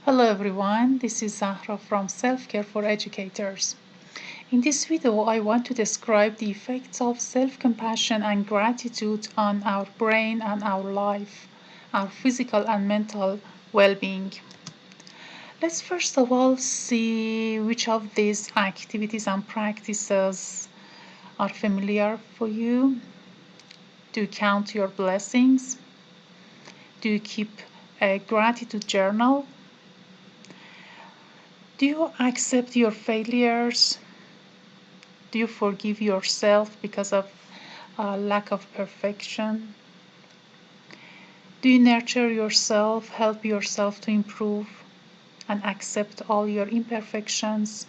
Hello everyone, this is Zahra from Self-Care for Educators. In this video, I want to describe the effects of self-compassion and gratitude on our brain and our life, our physical and mental well-being. Let's first of all see which of these activities and practices are familiar for you. Do you count your blessings? Do you keep a gratitude journal? Do you accept your failures? Do you forgive yourself because of lack of perfection? Do you nurture yourself, help yourself to improve, and accept all your imperfections?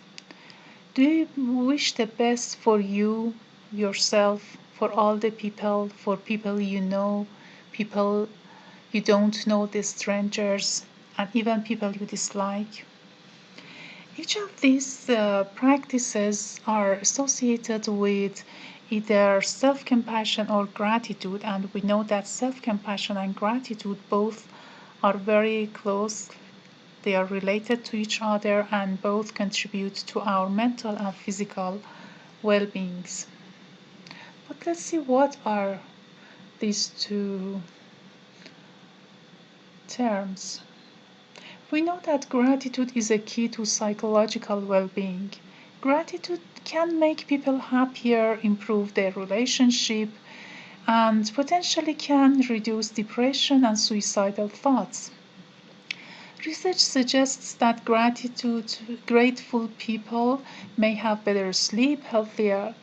Do you wish the best for you, yourself, for all the people, for people you know, people you don't know, the strangers, and even people you dislike? Each of these practices are associated with either self compassion or gratitude, and we know that self compassion and gratitude both are very close. They are related to each other and both contribute to our mental and physical well beings. But let's see what are these two terms. We know that gratitude is a key to psychological well being. Gratitude can make people happier, improve their relationship, and potentially can reduce depression and suicidal thoughts. Research suggests that grateful people may have better sleep, healthier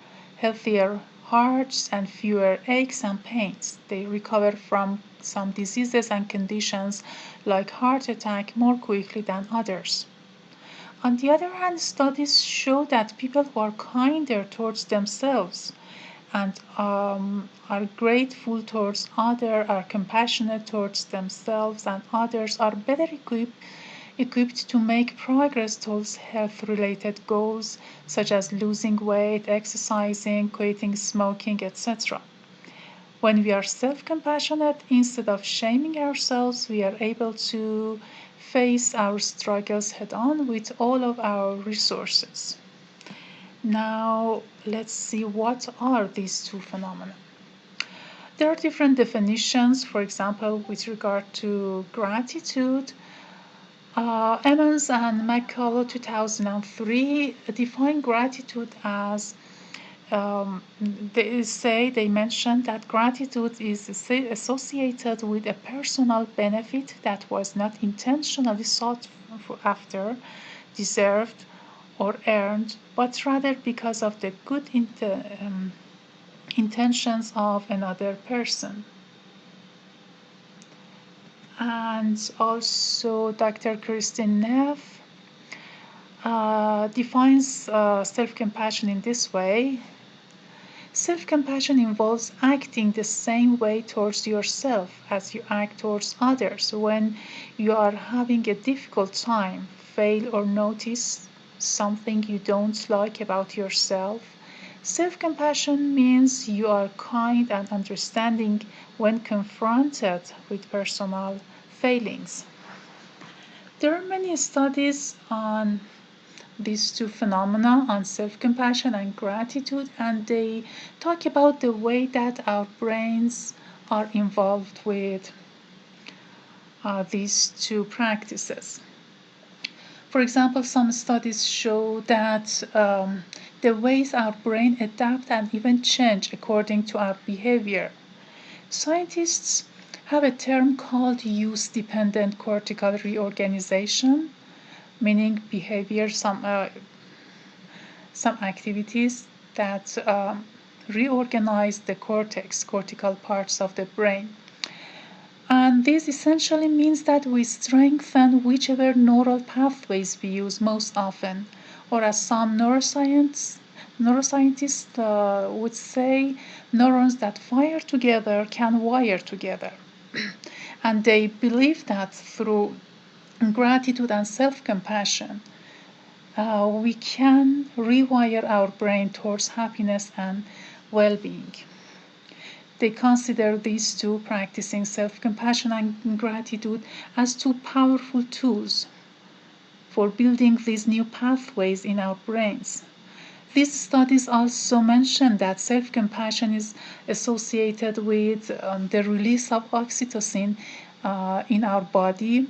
hearts, and fewer aches and pains. They recover from some diseases and conditions like heart attack more quickly than others. On the other hand, studies show that people who are kinder towards themselves and are grateful towards others, are compassionate towards themselves and others, are better equipped to make progress towards health-related goals such as losing weight, exercising, quitting smoking, etc. When we are self-compassionate, instead of shaming ourselves, we are able to face our struggles head-on with all of our resources. Now, let's see what are these two phenomena. There are different definitions, for example, with regard to gratitude. Emmons and McCullough 2003 define gratitude as they mentioned that gratitude is associated with a personal benefit that was not intentionally sought after, deserved, or earned, but rather because of the good intentions of another person. And also, Dr. Kristin Neff defines self-compassion in this way. Self-compassion involves acting the same way towards yourself as you act towards others when you are having a difficult time, fail or notice something you don't like about yourself. Self-compassion means you are kind and understanding when confronted with personal failings. There are many studies on these two phenomena, on self-compassion and gratitude, and they talk about the way that our brains are involved with these two practices. For example, some studies show that the ways our brain adapt and even change according to our behavior. Scientists have a term called use-dependent cortical reorganization, meaning behavior, some activities that reorganize the cortical parts of the brain. And this essentially means that we strengthen whichever neural pathways we use most often, or as some neuroscientists would say, neurons that fire together can wire together. And they believe that through gratitude and self-compassion, we can rewire our brain towards happiness and well-being. They consider these two, practicing self-compassion and gratitude, as two powerful tools for building these new pathways in our brains. These studies also mention that self-compassion is associated with the release of oxytocin in our body,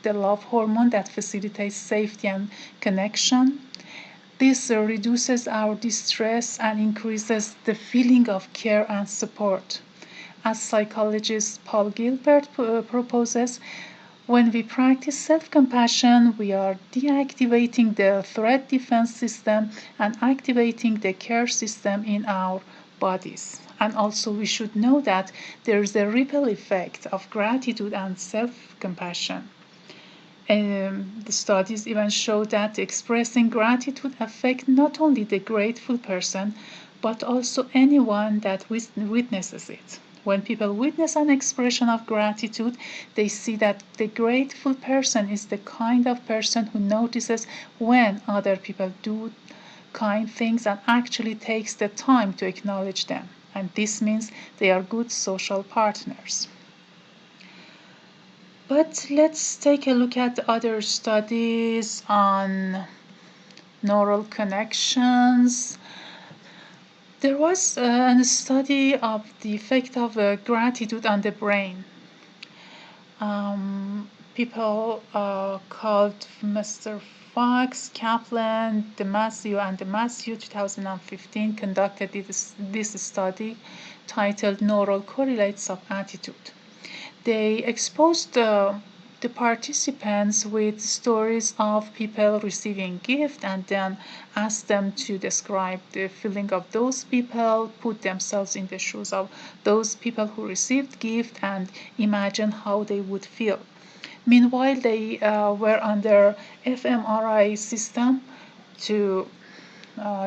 the love hormone that facilitates safety and connection. This reduces our distress and increases the feeling of care and support. As psychologist Paul Gilbert proposes, when we practice self-compassion, we are deactivating the threat defense system and activating the care system in our bodies. And also we should know that there is a ripple effect of gratitude and self-compassion. The studies even show that expressing gratitude affects not only the grateful person, but also anyone that witnesses it. When people witness an expression of gratitude, they see that the grateful person is the kind of person who notices when other people do kind things and actually takes the time to acknowledge them. And this means they are good social partners. But let's take a look at other studies on neural connections. There was a study of the effect of gratitude on the brain. People called Mr. Fox, Kaplan, Damasio, and Damasio 2015 conducted this study titled Neural Correlates of Attitude. They exposed the participants with stories of people receiving gift and then asked them to describe the feeling of those people, put themselves in the shoes of those people who received gift and imagine how they would feel. Meanwhile, they were under fMRI system to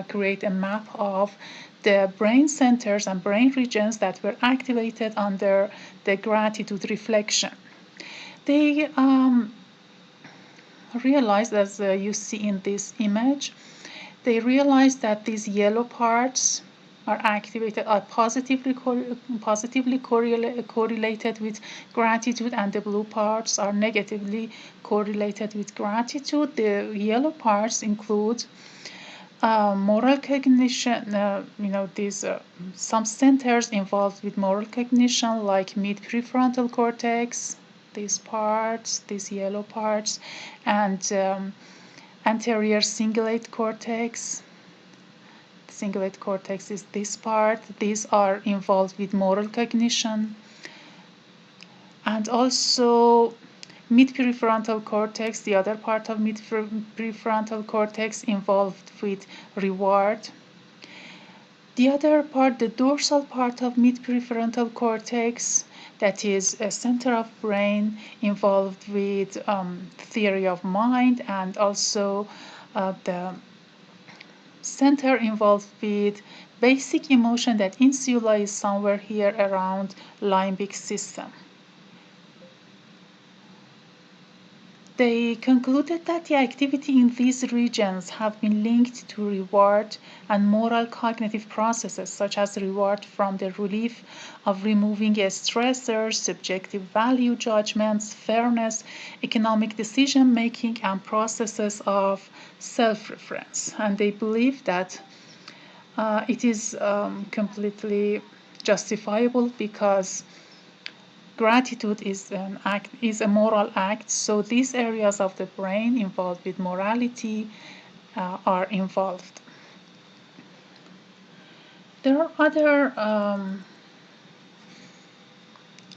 create a map of the brain centers and brain regions that were activated under the gratitude reflection. They realized, as you see in this image, they realized that these yellow parts are activated, are positively correlated with gratitude, and the blue parts are negatively correlated with gratitude. The yellow parts include moral cognition, these some centers involved with moral cognition, like mid prefrontal cortex, these parts, these yellow parts, and anterior cingulate cortex. Cingulate cortex is this part. These are involved with moral cognition. And also mid prefrontal cortex, the other part of mid prefrontal cortex involved with reward. The other part, the dorsal part of mid prefrontal cortex, that is a center of brain involved with theory of mind, and also the center involved with basic emotion, that insula is somewhere here around limbic system. They concluded that the activity in these regions have been linked to reward and moral cognitive processes, such as reward from the relief of removing a stressor, subjective value judgments, fairness, economic decision making, and processes of self-reference. And they believe that it is completely justifiable because gratitude is a moral act, so these areas of the brain involved with morality are involved. There are other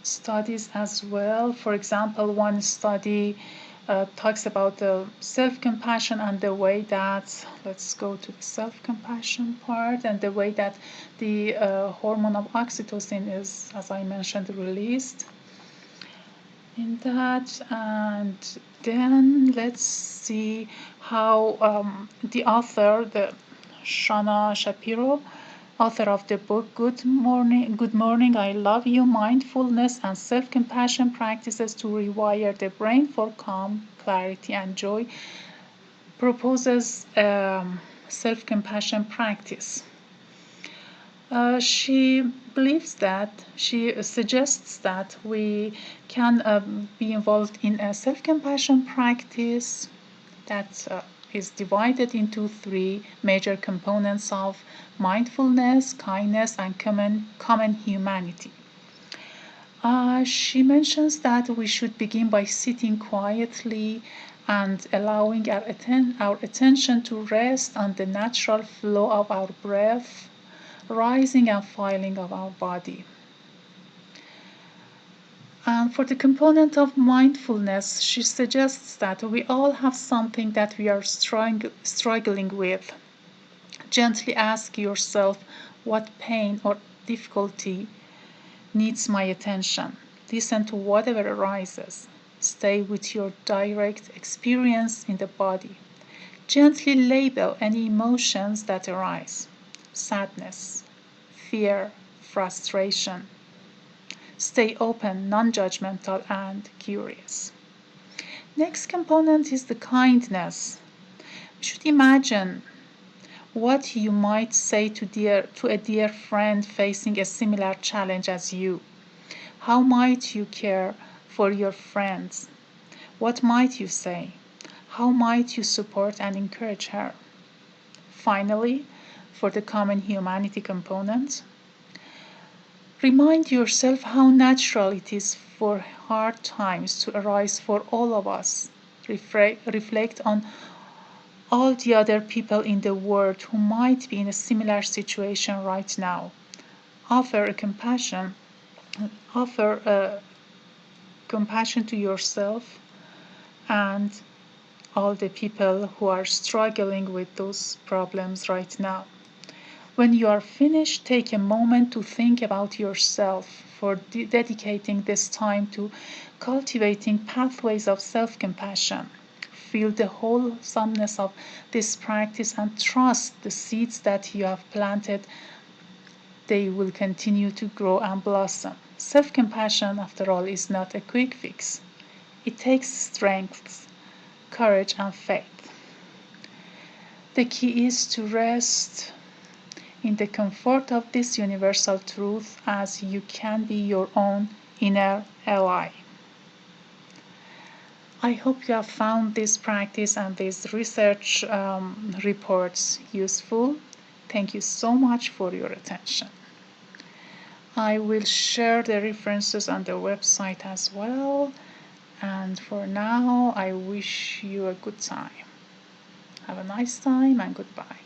studies as well. For example, one study talks about the self-compassion and the way that, let's go to the self-compassion part, and the way that the hormone of oxytocin is, as I mentioned, released in that. And then let's see how the author, the Shana Shapiro, author of the book Good Morning, I Love You, Mindfulness and Self-Compassion Practices to Rewire the Brain for Calm, Clarity and Joy, proposes self-compassion practice. She suggests that we can be involved in a self-compassion practice that is divided into three major components of mindfulness, kindness, and common humanity. She mentions that we should begin by sitting quietly and allowing our attention to rest on the natural flow of our breath, rising and falling of our body. And for the component of mindfulness, she suggests that we all have something that we are struggling with. Gently ask yourself what pain or difficulty needs my attention. Listen to whatever arises. Stay with your direct experience in the body. Gently label any emotions that arise: sadness, fear, frustration. Stay open, non judgmental, and curious. Next component is the kindness. We should imagine what you might say to a dear friend facing a similar challenge as you. How might you care for your friends? What might you say? How might you support and encourage her? Finally, for the common humanity component, remind yourself how natural it is for hard times to arise for all of us. Reflect on all the other people in the world who might be in a similar situation right now. Offer a compassion to yourself and all the people who are struggling with those problems right now. When you are finished, take a moment to think about yourself for dedicating this time to cultivating pathways of self-compassion. Feel the wholesomeness of this practice and trust the seeds that you have planted. They will continue to grow and blossom. Self-compassion, after all, is not a quick fix. It takes strength, courage, and faith. The key is to rest in the comfort of this universal truth, as you can be your own inner ally. I hope you have found this practice and these research reports useful. Thank you so much for your attention. I will share the references on the website as well. And for now, I wish you a good time. Have a nice time and goodbye.